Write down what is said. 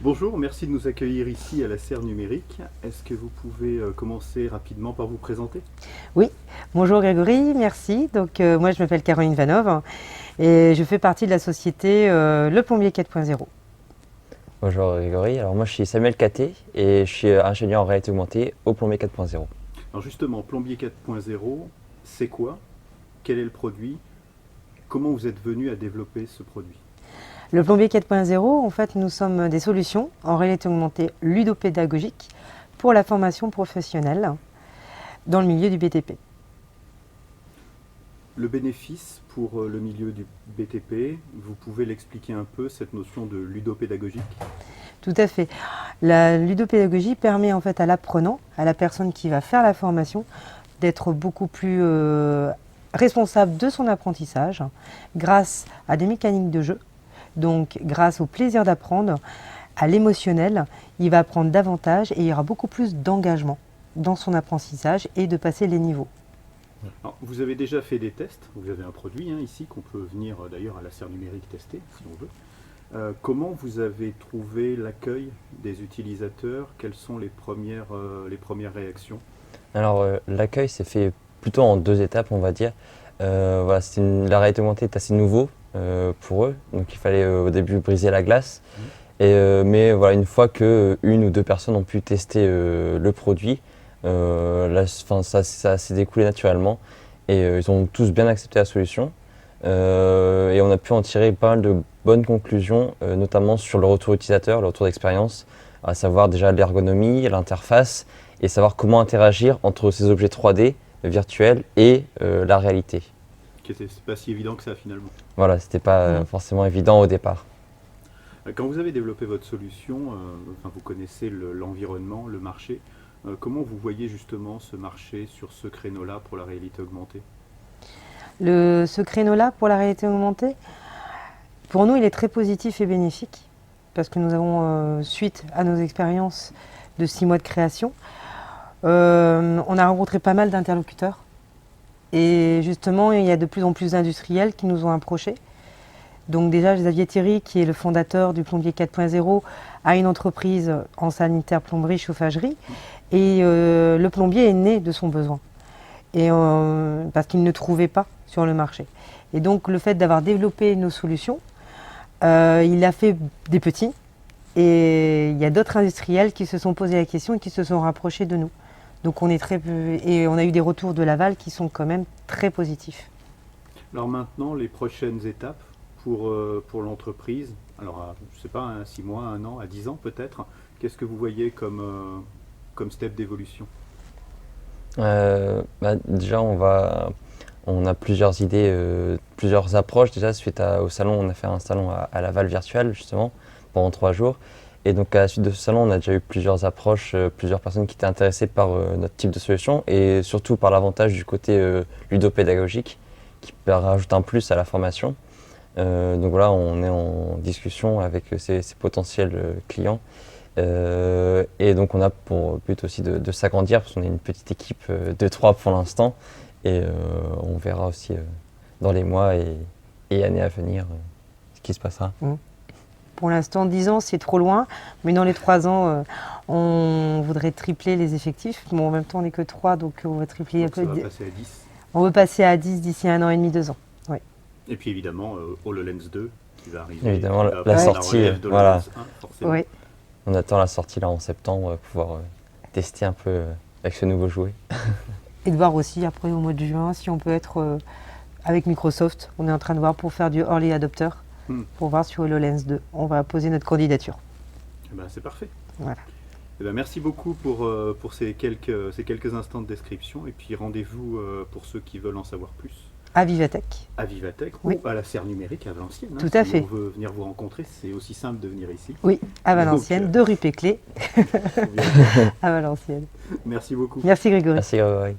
Bonjour, merci de nous accueillir ici à la Serre Numérique. Est-ce que vous pouvez commencer rapidement par vous présenter? Oui, bonjour Grégory, merci. Moi je m'appelle Caroline Vanov et je fais partie de la société Le Plombier 4.0. Bonjour Grégory, alors moi je suis Samuel Caté et je suis ingénieur en réalité augmentée au Plombier 4.0. Alors justement, Plombier 4.0, c'est quoi? Quel est le produit? Comment vous êtes venu à développer ce produit? Le Plombier 4.0, en fait, nous sommes des solutions en réalité augmentée ludopédagogique pour la formation professionnelle dans le milieu du BTP. Le bénéfice pour le milieu du BTP, vous pouvez l'expliquer un peu, cette notion de ludopédagogique? Tout à fait. La ludopédagogie permet en fait à l'apprenant, à la personne qui va faire la formation, d'être beaucoup plus responsable de son apprentissage grâce à des mécaniques de jeu. Donc grâce au plaisir d'apprendre, à l'émotionnel, il va apprendre davantage et il y aura beaucoup plus d'engagement dans son apprentissage et de passer les niveaux. Alors, vous avez déjà fait des tests, vous avez un produit ici qu'on peut venir d'ailleurs à la Serre Numérique tester si on veut. Comment vous avez trouvé l'accueil des utilisateurs? Quelles sont les premières réactions? Alors l'accueil s'est fait plutôt en deux étapes on va dire. Voilà, la réalité augmentée est assez nouveau pour eux, donc il fallait au début briser la glace. Mais voilà, une fois que une ou deux personnes ont pu tester le produit, ça s'est découlé naturellement et ils ont tous bien accepté la solution. Et on a pu en tirer pas mal de bonnes conclusions, notamment sur le retour utilisateur, le retour d'expérience, à savoir déjà l'ergonomie, l'interface et savoir comment interagir entre ces objets 3D virtuels et la réalité. C'est pas si évident que ça finalement. Voilà, c'était pas forcément évident au départ. Quand vous avez développé votre solution, vous connaissez l'environnement, le marché. Comment vous voyez justement ce marché sur ce créneau-là pour la réalité augmentée? Ce créneau-là pour la réalité augmentée, pour nous, il est très positif et bénéfique parce que nous avons, suite à nos expériences de 6 mois de création, on a rencontré pas mal d'interlocuteurs et justement, il y a de plus en plus d'industriels qui nous ont approchés. Donc déjà, Xavier Thierry, qui est le fondateur du Plombier 4.0, a une entreprise en sanitaire, plomberie, chauffagerie et le plombier est né de son besoin et parce qu'il ne trouvait pas sur le marché. Et donc le fait d'avoir développé nos solutions, il a fait des petits et il y a d'autres industriels qui se sont posé la question et qui se sont rapprochés de nous. Donc on a eu des retours de l'aval qui sont quand même très positifs. Alors maintenant, les prochaines étapes pour l'entreprise, alors je ne sais pas, 6 mois, 1 an, à 10 ans peut-être, qu'est-ce que vous voyez comme step d'évolution? Déjà on a plusieurs idées, plusieurs approches. Déjà suite au salon, on a fait un salon à Laval virtuel justement pendant 3 jours. Et donc à la suite de ce salon, on a déjà eu plusieurs approches, plusieurs personnes qui étaient intéressées par notre type de solution et surtout par l'avantage du côté ludopédagogique qui rajoute un plus à la formation. Donc voilà, on est en discussion avec ces potentiels clients. Et donc on a pour but aussi de s'agrandir parce qu'on est une petite équipe de 3 pour l'instant. Et on verra aussi dans les mois et années à venir ce qui se passera. Pour l'instant, 10 ans, c'est trop loin, mais dans les 3 ans, on voudrait tripler les effectifs. Bon, en même temps, on n'est que 3, donc on va tripler. Donc ça va passer à 10. On veut passer à 10 d'ici 1 an et demi, 2 ans. Oui. Et puis évidemment, HoloLens 2 qui va arriver. Évidemment, la sortie, voilà. 1, forcément. Oui. On attend la sortie là en septembre pour pouvoir tester un peu avec ce nouveau jouet. Et de voir aussi après au mois de juin si on peut être avec Microsoft. On est en train de voir pour faire du early adopter, pour voir sur HoloLens 2. On va poser notre candidature. C'est parfait. Voilà. Merci beaucoup pour ces quelques instants de description et puis rendez-vous pour ceux qui veulent en savoir plus. À Vivatech. À Vivatech Oui. ou à la Serre Numérique à Valenciennes. Tout à fait. Si on veut venir vous rencontrer, c'est aussi simple de venir ici. Oui, à Valenciennes, Donc, 2 rue Péclé, à Valenciennes. Merci beaucoup. Merci Grégory. Merci Grégory.